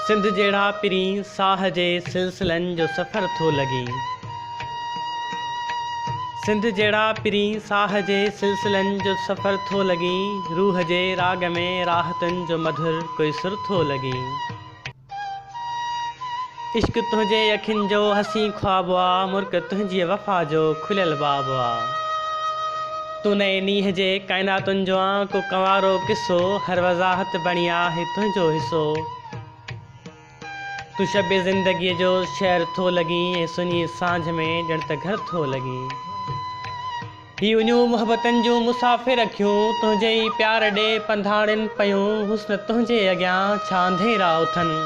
सिंध जहिड़ा पिरी साह जे सिलसिलनि जो सफ़र थो लॻे। सिंध जहिड़ा पिरी साह जे सिलसिलनि जो सफ़र थो लॻे। रूह जे राग में राहतुनि जो मधुर कोई सुर थो लॻे। इश्क तुंहिंजे अखियुनि जो हसी ख्वाबु आहे, मुर्क तुंहिंजी वफ़ा जो खुलियल बाबु आहे। तूं नए नीह जे काइनातुनि जो आहे को कंवारो किसो, हर वज़ाहत बणी आहे तुंहिंजो हिसो। तूं शबे ज़िंदगीअ जो शहर थो लॻी ऐं सुनी सांझ में ॼण त घर थो लॻी। ही उनियूं मुहबतनि जूं मुसाफ़िर अखियूं तुंहिंजे ई प्यार ॾे पंधाड़नि पयूं। हुस्न तुंहिंजे अॻियां छा अंधेरा उथनि,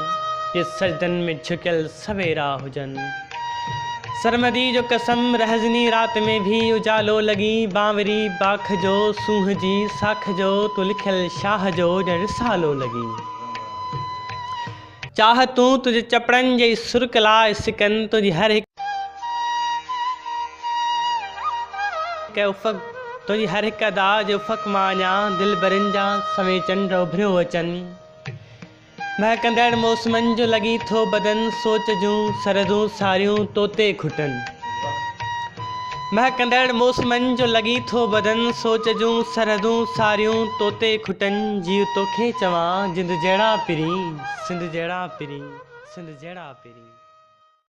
जे सजदनि में झुकियल सवेरा हुजनि। सरमदी जो कसम रहज़नी राति में भी उजालो लॻी। बांवरी बाख जो सूंह जी साख जो तूं लिखियल शाह जो ॼण रिसालो लॻी। चाह तूं तुंहिंजे चपड़नि जे सुर्क लाइ सिकनि, तुंहिंजी हर हिकु अदा जे उफ़क़ मां अञा दिलि भरनि जा सवें चंड उभरियो अचनि। महकंदड़ मौसमनि जो लॻी थो बदन, सोच जूं सरहदूं सारियूं तोते खुटनि। महकंदड़ मौसमनि जो लॻी थो बदन, सोच जूं सरहदूं सारियूं तोते खुटनि। जीउ तोखे चवां जिंद जहिड़ा पिरी, सिंध जहिड़ा पिरी, सिंध जहिड़ा पिरी।